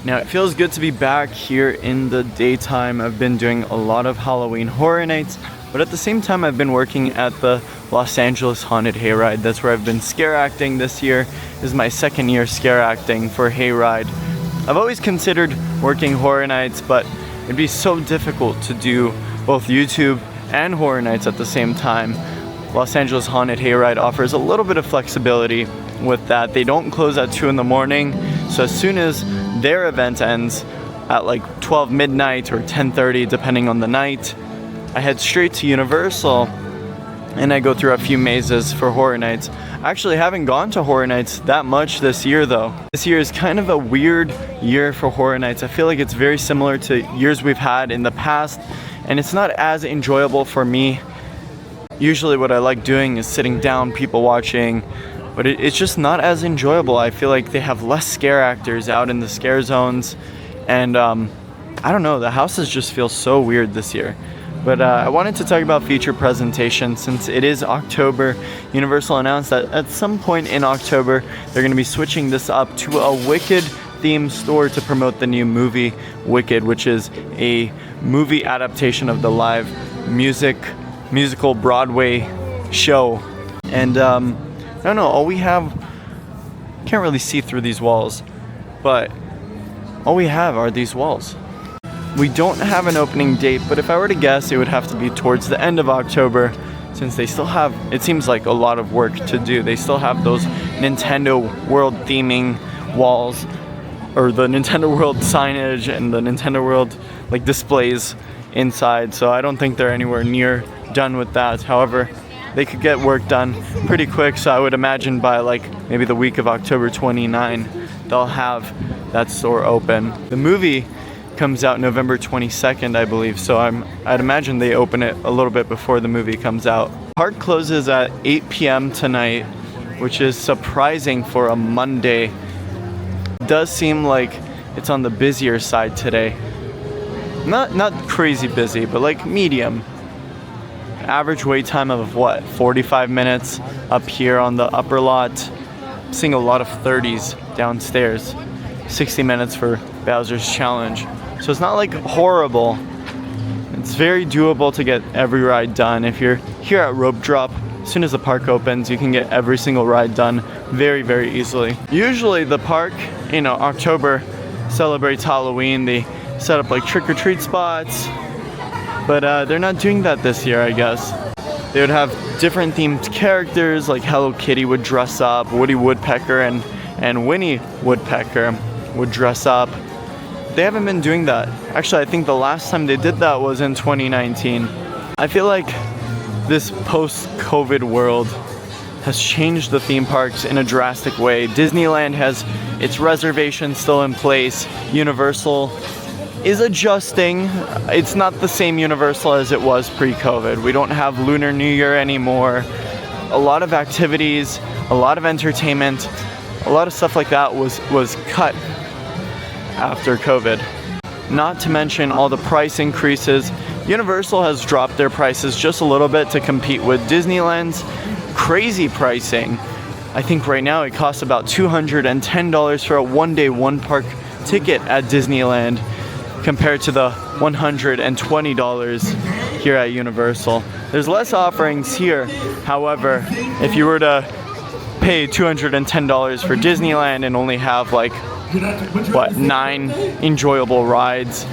Now it feels good to be back here in the daytime. I've been doing a lot of Halloween Horror Nights, but at the same time I've been working at the Los Angeles Haunted Hayride. That's where I've been scare acting this year. This is my second year scare acting for Hayride. I've always considered working Horror Nights, but it'd be so difficult to do both YouTube and Horror Nights at the same time. Los Angeles Haunted Hayride offers a little bit of flexibility with that. They don't close at 2 in the morning, so as soon as their event ends at like 12 midnight or 10:30 depending on the night, I head straight to Universal and I go through a few mazes for Horror Nights. I actually haven't gone to Horror Nights that much this year though. This year is kind of a weird year for Horror Nights. I feel like it's very similar to years we've had in the past, and it's not as enjoyable for me. Usually what I like doing is sitting down, people watching, but it's just not as enjoyable. I feel like they have less scare actors out in the scare zones, and I don't know, the houses just feel so weird this year. But I wanted to talk about future presentations since it is October. Universal announced that at some point in October, they're going to be switching this up to a Wicked themed store to promote the new movie Wicked, which is a movie adaptation of the live musical Broadway show. And I don't know, all we have, can't really see through these walls, but all we have are these walls. We don't have an opening date, but if I were to guess, it would have to be towards the end of October, since they still have, it seems like, a lot of work to do. They still have those Nintendo World theming walls, or the Nintendo World signage and the Nintendo World like displays inside, so I don't think they're anywhere near done with that. However, they could get work done pretty quick, so I would imagine by like maybe the week of October 29, they'll have that store open. The movie comes out November 22nd, I believe, so I'd imagine they open it a little bit before the movie comes out. Park closes at 8 p.m. tonight, which is surprising for a Monday. It does seem like it's on the busier side today. Not crazy busy, but like medium. Average wait time of what, 45 minutes up here on the upper lot. I'm seeing a lot of 30s downstairs. 60 minutes for Bowser's Challenge. So it's not like horrible. It's very doable to get every ride done. If you're here at Rope Drop, as soon as the park opens, you can get every single ride done very, very easily. Usually the park, October celebrates Halloween. They set up like trick-or-treat spots, but they're not doing that this year, I guess. They would have different themed characters, like Hello Kitty would dress up, Woody Woodpecker and Winnie Woodpecker would dress up. They haven't been doing that. Actually, I think the last time they did that was in 2019. I feel like this post-COVID world has changed the theme parks in a drastic way. Disneyland has its reservations still in place. Universal is adjusting. It's not the same Universal as it was pre-COVID. We don't have Lunar New Year anymore. A lot of activities, a lot of entertainment, a lot of stuff like that was cut after COVID. Not to mention all the price increases. Universal has dropped their prices just a little bit to compete with Disneyland's crazy pricing. I think right now it costs about $210 for a one-day, one-park ticket at Disneyland, compared to the $120 here at Universal. There's less offerings here. However, if you were to pay $210 for Disneyland and only have like, 9 enjoyable rides,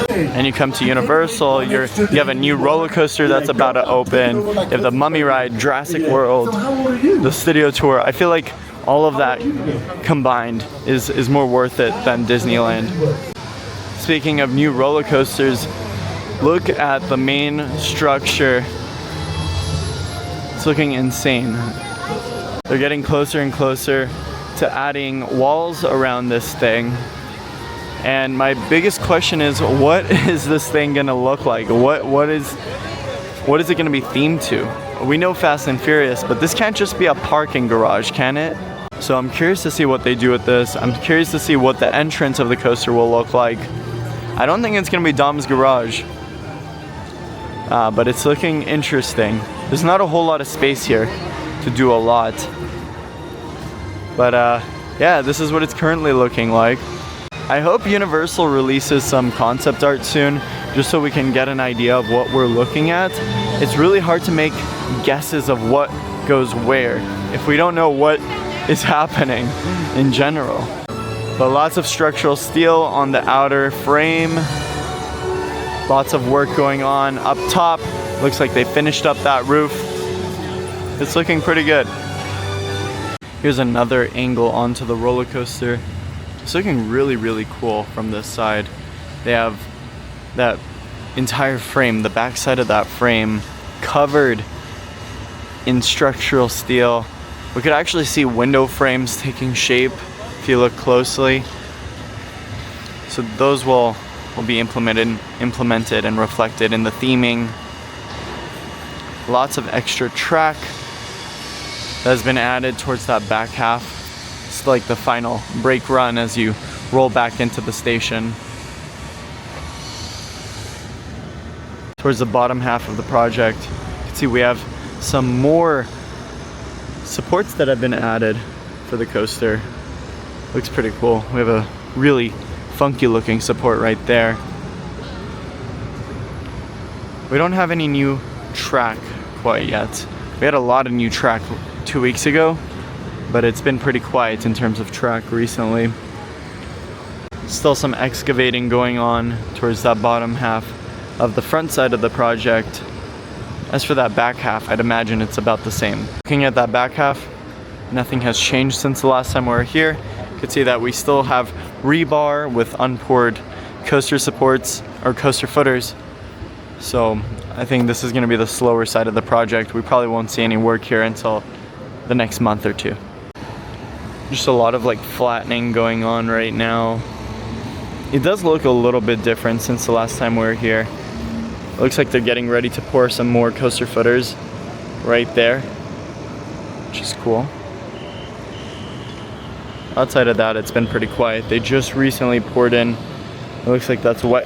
and you come to Universal, you have a new roller coaster that's about to open, you have the Mummy ride, Jurassic World, the Studio Tour. I feel like all of that combined is more worth it than Disneyland. Speaking of new roller coasters, look at the main structure. It's looking insane. They're getting closer and closer to adding walls around this thing. And my biggest question is, what is this thing gonna look like? What is it gonna be themed to? We know Fast and Furious, but this can't just be a parking garage, can it? So I'm curious to see what they do with this. I'm curious to see what the entrance of the coaster will look like. I don't think it's gonna be Dom's Garage, but it's looking interesting. There's not a whole lot of space here to do a lot. But yeah, this is what it's currently looking like. I hope Universal releases some concept art soon, just so we can get an idea of what we're looking at. It's really hard to make guesses of what goes where if we don't know what is happening in general. But lots of structural steel on the outer frame. Lots of work going on up top. Looks like they finished up that roof. It's looking pretty good. Here's another angle onto the roller coaster. It's looking really, really cool from this side. They have that entire frame, the back side of that frame, covered in structural steel. We could actually see window frames taking shape if you look closely. So those will be implemented and reflected in the theming. Lots of extra track that has been added towards that back half. It's like the final brake run as you roll back into the station. Towards the bottom half of the project, you can see we have some more supports that have been added for the coaster. Looks pretty cool. We have a really funky looking support right there. We don't have any new track quite yet. We had a lot of new track 2 weeks ago, but it's been pretty quiet in terms of track recently. Still some excavating going on towards that bottom half of the front side of the project. As for that back half, I'd imagine it's about the same. Looking at that back half, nothing has changed since the last time we were here. You can see that we still have rebar with unpoured coaster supports or coaster footers. So I think this is going to be the slower side of the project. We probably won't see any work here until the next month or two. Just a lot of like flattening going on right now. It does look a little bit different since the last time we were here. It looks like they're getting ready to pour some more coaster footers right there, which is cool. Outside of that, it's been pretty quiet. They just recently poured in, it looks like that's wet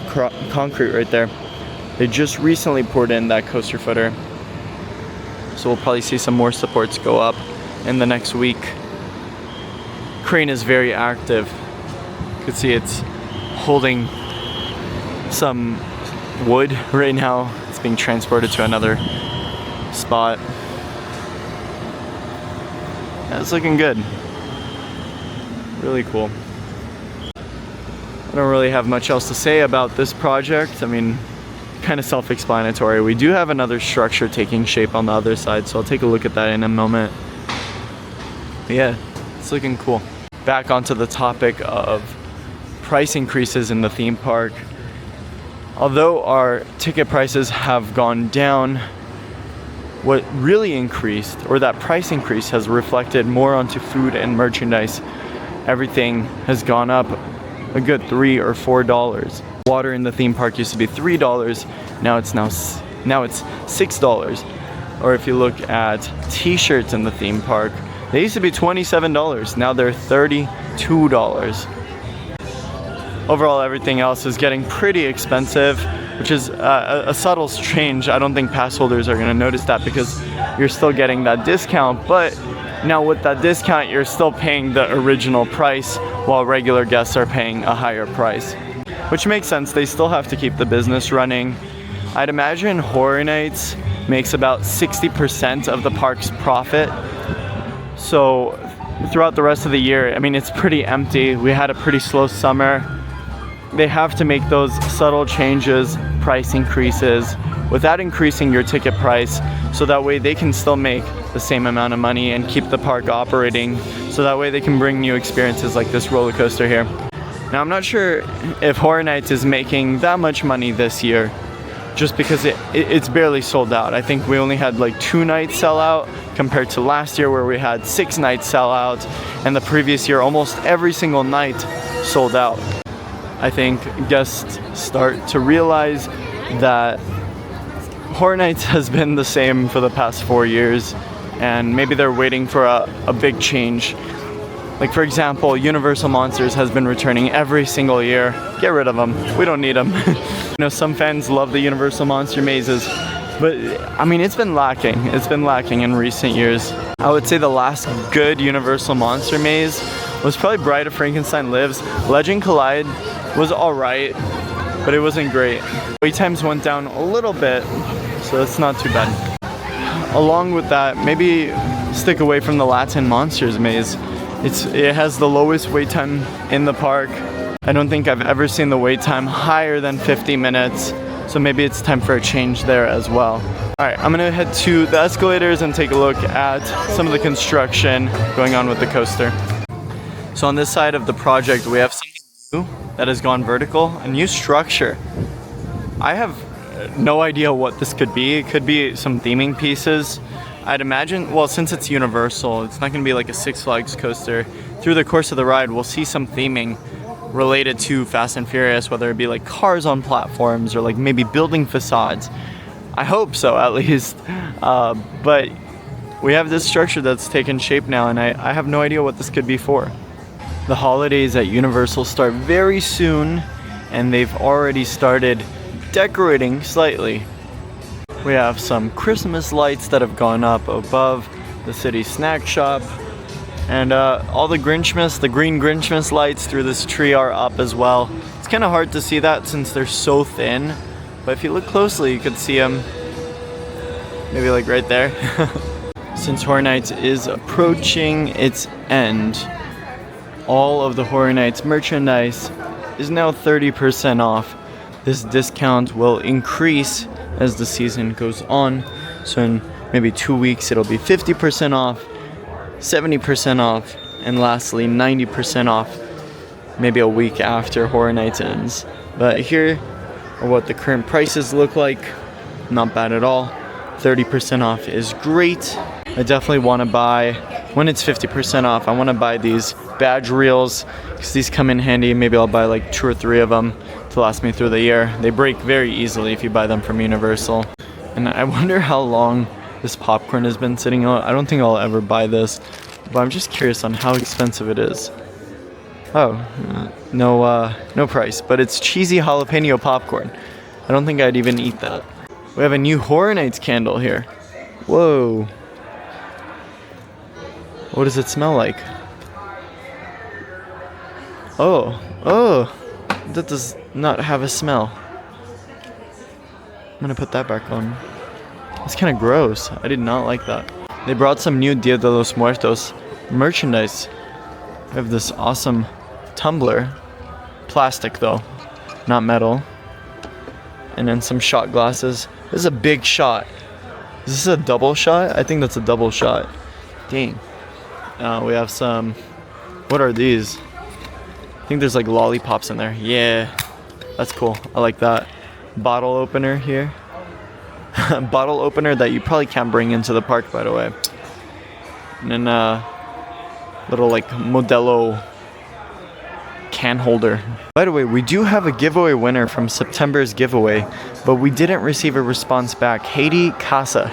concrete right there. They just recently poured in that coaster footer. So we'll probably see some more supports go up in the next week. Crane is very active. You can see it's holding some wood right now. It's being transported to another spot. Yeah, it's looking good. Really cool. I don't really have much else to say about this project. I mean, kind of self-explanatory. We do have another structure taking shape on the other side, so I'll take a look at that in a moment. But yeah, it's looking cool. Back onto the topic of price increases in the theme park. Although our ticket prices have gone down, what really increased, or that price increase, has reflected more onto food and merchandise. Everything has gone up a good $3 or $4. Water in the theme park used to be $3. Now it's $6. Or if you look at t-shirts in the theme park, they used to be $27. Now they're $32. Overall, everything else is getting pretty expensive, which is a subtle change. I don't think pass holders are going to notice that because you're still getting that discount, but now with that discount, you're still paying the original price while regular guests are paying a higher price. Which makes sense, they still have to keep the business running. I'd imagine Horror Nights makes about 60% of the park's profit. So throughout the rest of the year, I mean, it's pretty empty. We had a pretty slow summer. They have to make those subtle changes, price increases, without increasing your ticket price, so that way they can still make the same amount of money and keep the park operating, so that way they can bring new experiences like this roller coaster here. Now, I'm not sure if Horror Nights is making that much money this year, just because it's barely sold out. I think we only had like 2 nights sell out compared to last year where we had 6 nights sell out, and the previous year almost every single night sold out. I think guests start to realize that Horror Nights has been the same for the past 4 years, and maybe they're waiting for a big change. Like, for example, Universal Monsters has been returning every single year. Get rid of them. We don't need them. You know, some fans love the Universal Monster mazes, but I mean, it's been lacking. It's been lacking in recent years. I would say the last good Universal Monster maze was probably Bride of Frankenstein Lives. Legend Collide was alright, but it wasn't great. Wait times went down a little bit, so that's not too bad. Along with that, maybe stick away from the Latin Monsters maze. It has the lowest wait time in the park. I don't think I've ever seen the wait time higher than 50 minutes, so maybe it's time for a change there as well. Alright, I'm gonna head to the escalators and take a look at some of the construction going on with the coaster. So on this side of the project, we have something new that has gone vertical, a new structure. I have no idea what this could be. It could be some theming pieces. I'd imagine, well, since it's Universal, it's not gonna be like a Six Flags coaster. Through the course of the ride, we'll see some theming related to Fast and Furious, whether it be like cars on platforms or like maybe building facades. I hope so, at least. But we have this structure that's taken shape now, and I have no idea what this could be for. The holidays at Universal start very soon, and they've already started decorating slightly. We have some Christmas lights that have gone up above the city snack shop. And all the Grinchmas, the green Grinchmas lights through this tree are up as well. It's kind of hard to see that since they're so thin, but if you look closely, you could see them maybe like right there. Since Horror Nights is approaching its end, all of the Horror Nights merchandise is now 30% off. This discount will increase as the season goes on, so in maybe 2 weeks it'll be 50% off, 70% off, and lastly 90% off maybe a week after Horror Nights ends. But here are what the current prices look like. Not bad at all. 30% off is great. I definitely want to buy, when it's 50% off, I want to buy these badge reels because these come in handy. Maybe I'll buy like 2 or 3 of them to last me through the year. They break very easily if you buy them from Universal. And I wonder how long this popcorn has been sitting out. I don't think I'll ever buy this, but I'm just curious on how expensive it is. Oh, no price, but it's cheesy jalapeno popcorn. I don't think I'd even eat that. We have a new Horror Nights candle here. Whoa. What does it smell like? Oh, that does not have a smell. I'm gonna put that back on. It's kind of gross. I did not like that. They brought some new Dia de los Muertos merchandise. We have this awesome tumbler. Plastic though, not metal. And then some shot glasses. This is a big shot. Is this a double shot? I think that's a double shot. Dang. We have some, what are these? I think there's like lollipops in there. Yeah, that's cool. I like that. Bottle opener here. Bottle opener that you probably can't bring into the park, by the way. And then little like Modelo can holder. By the way, we do have a giveaway winner from September's giveaway, but we didn't receive a response back. Haiti Casa.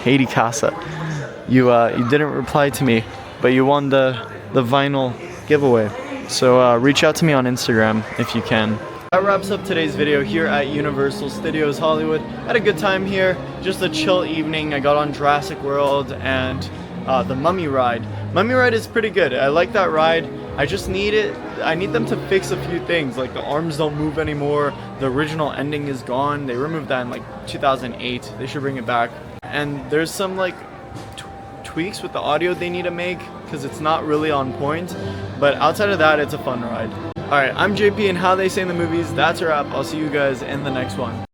You didn't reply to me, but you won the vinyl giveaway. So reach out to me on Instagram if you can. That wraps up today's video here at Universal Studios Hollywood. Had a good time here, just a chill evening. I got on Jurassic World and the Mummy ride. Mummy ride is pretty good. I like that ride. I need them to fix a few things, like the arms don't move anymore. The original ending is gone. They removed that in like 2008. They should bring it back. And there's some like tweaks with the audio they need to make because it's not really on point. But outside of that, it's a fun ride. Alright, I'm JP, and how they say in the movies, that's a wrap. I'll see you guys in the next one.